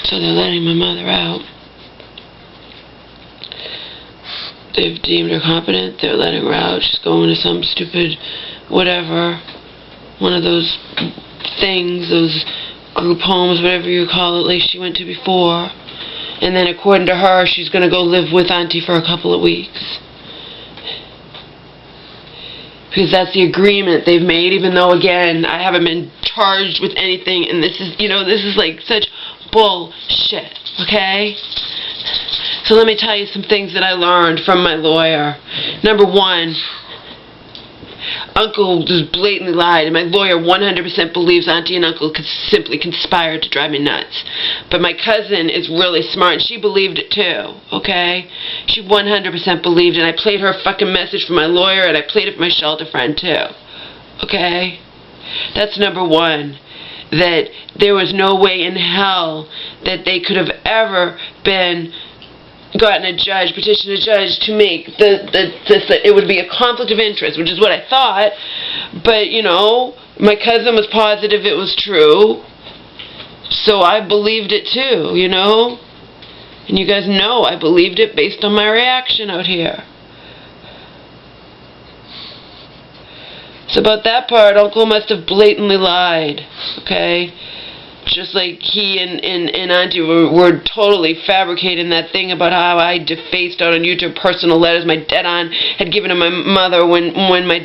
So they're letting my mother out. They've deemed her competent. They're letting her out. She's going to some stupid whatever. One of those things, those group homes, whatever you call it, like she went to before. And then according to her, she's going to go live with Auntie for a couple of weeks. Because that's the agreement they've made, even though, again, I haven't been charged with anything. And this is, this is like such bullshit, okay? So let me tell you some things that I learned from my lawyer. Number one, Uncle just blatantly lied, and my lawyer 100% believes Auntie and Uncle simply conspired to drive me nuts. But my cousin is really smart, and she believed it too, okay? She 100% believed it, and I played her fucking message for my lawyer, and I played it for my shelter friend too, okay? That's number one. That there was no way in hell that they could have ever gotten a judge, petitioned a judge to make it would be a conflict of interest, which is what I thought. But, my cousin was positive it was true. So I believed it too, And you guys know I believed it based on my reaction out here. So about that part, Uncle must have blatantly lied, okay? Just like he and Auntie were totally fabricating that thing about how I defaced out on YouTube personal letters my dead aunt had given to my mother when my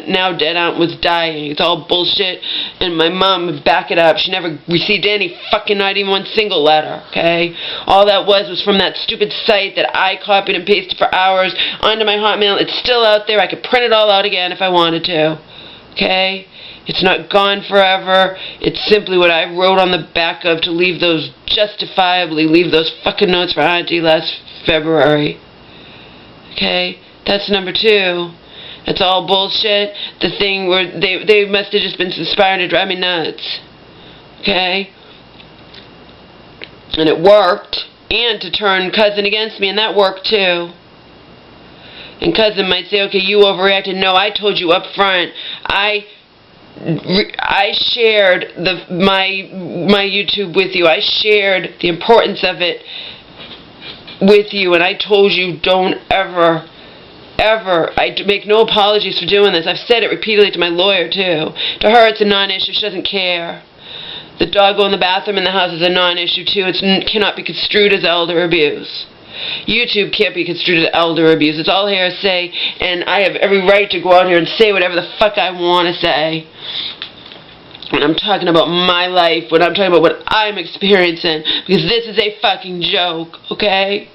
now dead aunt was dying. It's all bullshit, and my mom would back it up. She never received any fucking, not even one single letter, okay? All that was from that stupid site that I copied and pasted for hours onto my Hotmail. It's still out there. I could print it all out again if I wanted to, okay? It's not gone forever. It's simply what I wrote on the back of to leave those fucking notes for Auntie last February. Okay? That's number two. That's all bullshit. The thing where they must have just been conspiring to drive me nuts. Okay? And it worked. And to turn cousin against me, and that worked too. And cousin might say, okay, you overreacted. No, I told you up front. I shared my YouTube with you. I shared the importance of it with you, and I told you don't ever, I make no apologies for doing this. I've said it repeatedly to my lawyer too. To her it's a non-issue. She doesn't care. The doggo in the bathroom in the house is a non-issue too. It cannot be construed as elder abuse. YouTube can't be construed as elder abuse. It's all hearsay, and I have every right to go out here and say whatever the fuck I want to say. When I'm talking about my life, when I'm talking about what I'm experiencing, because this is a fucking joke, okay?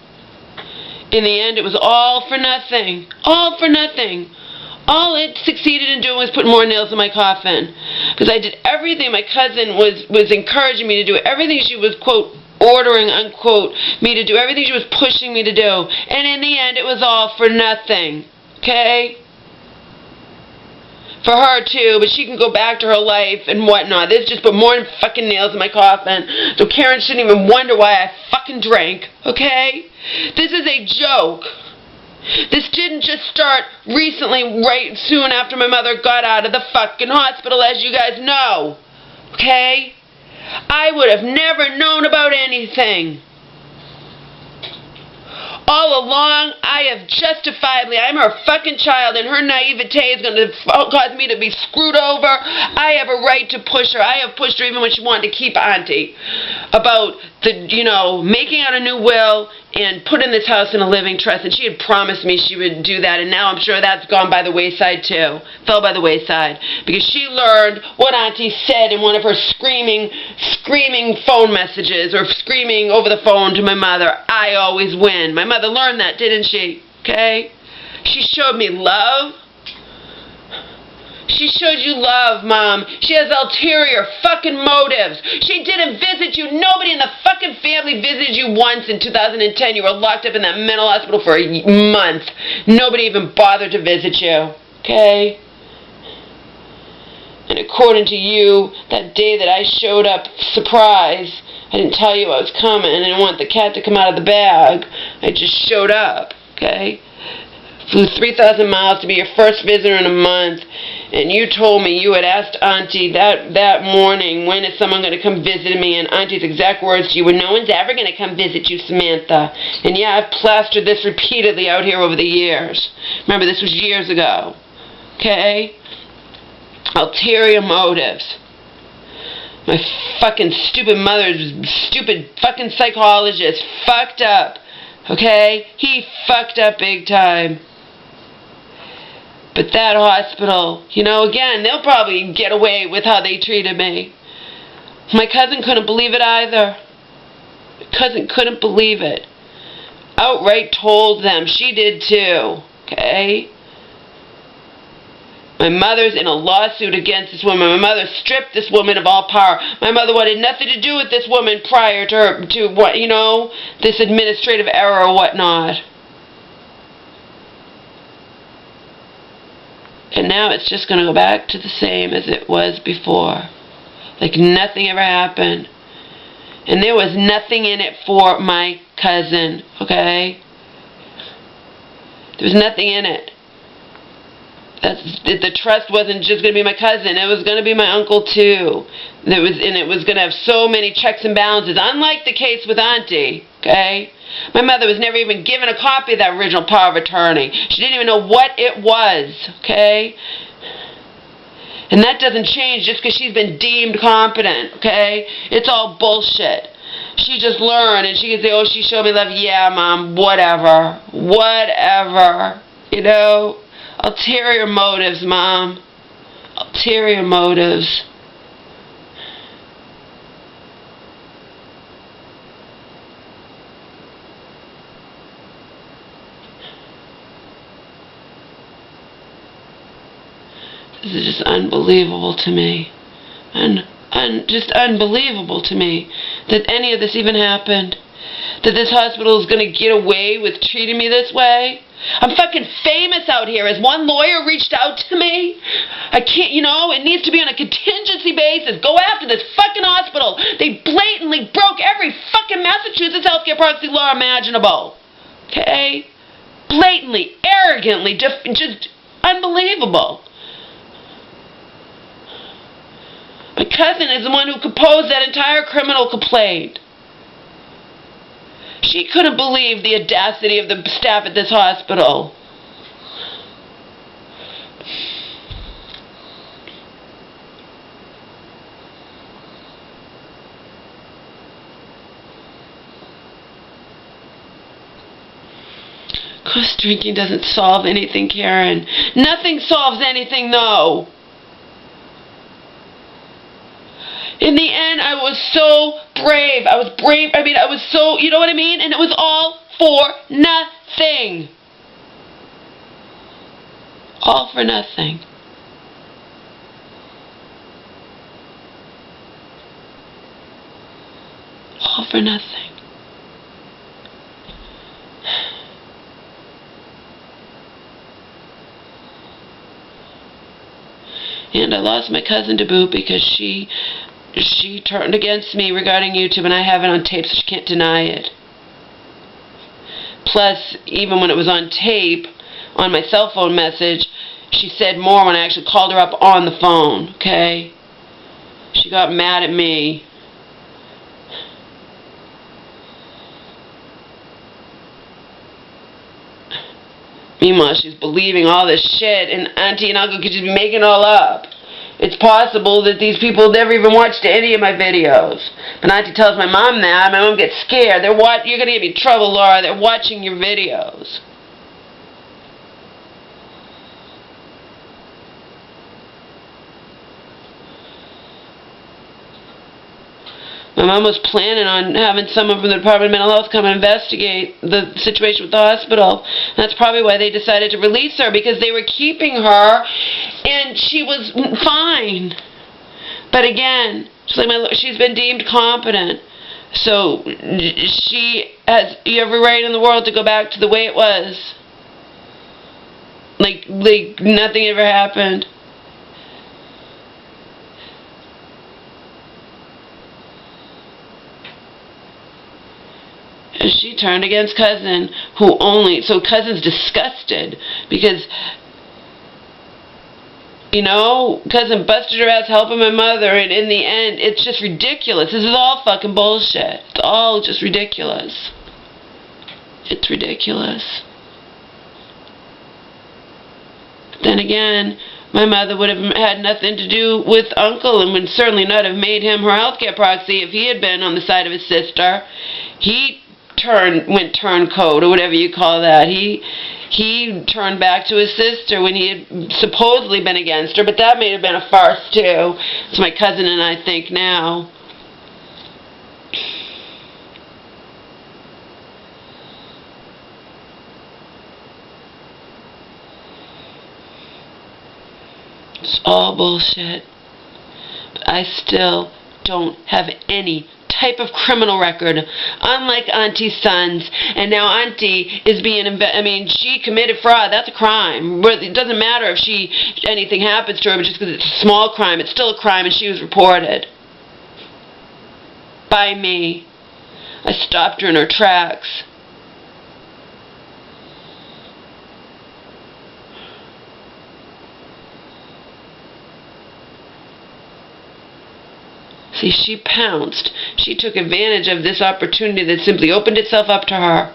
In the end, it was all for nothing. All for nothing. All it succeeded in doing was put more nails in my coffin. Because I did everything my cousin was encouraging me to do, everything she was, quote, ordering, unquote, me to do, everything she was pushing me to do. And in the end, it was all for nothing. Okay? For her, too, but she can go back to her life and whatnot. This just put more fucking nails in my coffin. So Karen shouldn't even wonder why I fucking drank. Okay? This is a joke. This didn't just start recently, right soon after my mother got out of the fucking hospital, as you guys know. Okay? I would have never known about anything. All along, I have justifiably, I'm her fucking child, and her naivete is going to cause me to be screwed over. I have a right to push her. I have pushed her even when she wanted to keep Auntie. About making out a new will and putting this house in a living trust. And she had promised me she would do that, and now I'm sure that's gone by the wayside too. Fell by the wayside. Because she learned what Auntie said in one of her screaming phone messages, or screaming over the phone to my mother, I always win. My mother learned that, didn't she? Okay? She showed me love. She showed you love, Mom. She has ulterior fucking motives. She didn't visit you. Nobody in the fucking family visited you once in 2010. You were locked up in that mental hospital for a month. Nobody even bothered to visit you. Okay? And according to you, that day that I showed up, surprise, I didn't tell you I was coming. I didn't want the cat to come out of the bag. I just showed up. Okay? Flew 3,000 miles to be your first visitor in a month. And you told me you had asked Auntie that morning, when is someone going to come visit me? And Auntie's exact words to you were, no one's ever going to come visit you, Samantha. And yeah, I've plastered this repeatedly out here over the years. Remember, this was years ago. Okay? Ulterior motives. My fucking stupid mother's stupid fucking psychologist fucked up. Okay? He fucked up big time. But that hospital, you know, again, they'll probably get away with how they treated me. My cousin couldn't believe it either. My cousin couldn't believe it. Outright told them. She did too. Okay? My mother's in a lawsuit against this woman. My mother stripped this woman of all power. My mother wanted nothing to do with this woman prior to her, to what, you know, this administrative error or whatnot. And now it's just going to go back to the same as it was before. Like nothing ever happened. And there was nothing in it for my cousin, okay? There was nothing in it. The trust wasn't just going to be my cousin. It was going to be my uncle too. And it was going to have so many checks and balances. Unlike the case with Auntie, okay? My mother was never even given a copy of that original power of attorney. She didn't even know what it was, okay? And that doesn't change just because she's been deemed competent, okay? It's all bullshit. She just learned and she can say, oh, she showed me love. Yeah, Mom, whatever. Whatever. You know? Ulterior motives, Mom. Ulterior motives. This is just unbelievable to me. Just unbelievable to me that any of this even happened. That this hospital is going to get away with treating me this way. I'm fucking famous out here. Has one lawyer reached out to me? I can't, you know, it needs to be on a contingency basis. Go after this fucking hospital. They blatantly broke every fucking Massachusetts healthcare privacy law imaginable. Okay? Blatantly, arrogantly, just unbelievable. My cousin is the one who composed that entire criminal complaint. She couldn't believe the audacity of the staff at this hospital. Of course, drinking doesn't solve anything, Karen. Nothing solves anything, though. In the end, I was so brave. I was brave. I mean, I was so, you know what I mean? And it was all for nothing. All for nothing. All for nothing. And I lost my cousin to boot because she turned against me regarding YouTube, and I have it on tape, so she can't deny it. Plus, even when it was on tape, on my cell phone message, she said more when I actually called her up on the phone, okay? She got mad at me. Meanwhile, she's believing all this shit, and Auntie and Uncle could just be making it all up. It's possible that these people never even watched any of my videos. But Auntie tells my mom that. My mom gets scared. You're going to get me in trouble, Laura. They're watching your videos. My mom was planning on having someone from the Department of Mental Health come and investigate the situation with the hospital. That's probably why they decided to release her, because they were keeping her, and she was fine. But again, she's been deemed competent. So she has every right in the world to go back to the way it was. Like nothing ever happened. She turned against Cousin, so Cousin's disgusted, because You know, cousin busted her ass helping my mother, and in the end, it's just ridiculous. This is all fucking bullshit. It's all just ridiculous. It's ridiculous. Then again, my mother would have had nothing to do with Uncle, and would certainly not have made him her healthcare proxy if he had been on the side of his sister. He went turncoat, or whatever you call that. He turned back to his sister when he had supposedly been against her, but that may have been a farce too. It's my cousin and I think now. It's all bullshit. But I still don't have any type of criminal record, unlike Auntie's sons. And now Auntie is being, she committed fraud. That's a crime. It doesn't matter if anything happens to her, but just because it's a small crime, it's still a crime, and she was reported by me. I stopped her in her tracks. See, she pounced. She took advantage of this opportunity that simply opened itself up to her.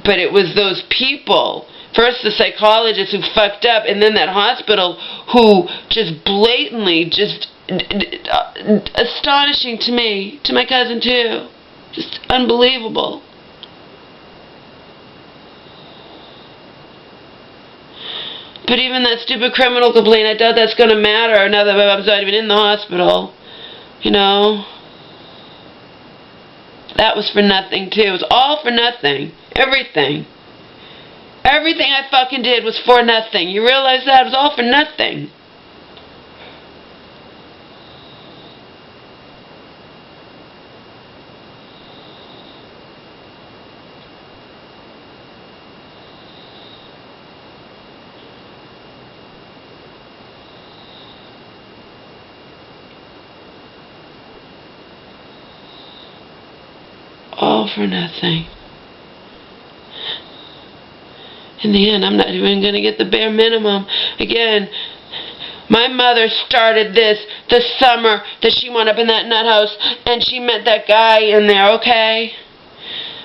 But it was those people, first the psychologist who fucked up, and then that hospital who just blatantly, just astonishing to me, to my cousin too. Just unbelievable. But even that stupid criminal complaint, I doubt that's going to matter now that I'm not even in the hospital. You know, that was for nothing too. It was all for nothing. Everything. Everything I fucking did was for nothing. You realize that? It was all for nothing. All for nothing. In the end, I'm not even going to get the bare minimum. Again, my mother started this the summer that she wound up in that nut house, and she met that guy in there, okay?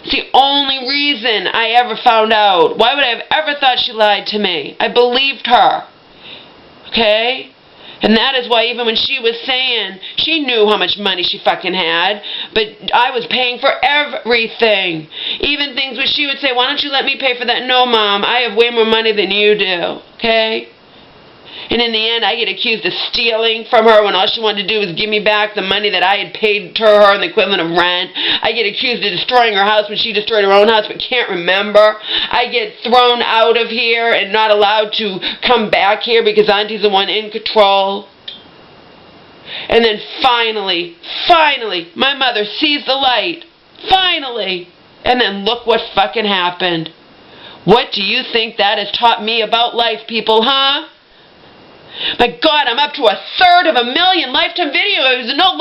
It's the only reason I ever found out. Why would I have ever thought she lied to me? I believed her. Okay? And that is why even when she was saying, she knew how much money she fucking had, but I was paying for everything. Even things where she would say, why don't you let me pay for that? No, Mom, I have way more money than you do, okay? And in the end, I get accused of stealing from her when all she wanted to do was give me back the money that I had paid to her in the equivalent of rent. I get accused of destroying her house when she destroyed her own house but can't remember. I get thrown out of here and not allowed to come back here because Auntie's the one in control. And then finally, my mother sees the light. Finally. And then look what fucking happened. What do you think that has taught me about life, people, huh? My God, I'm up to 1/3 of a million lifetime videos. No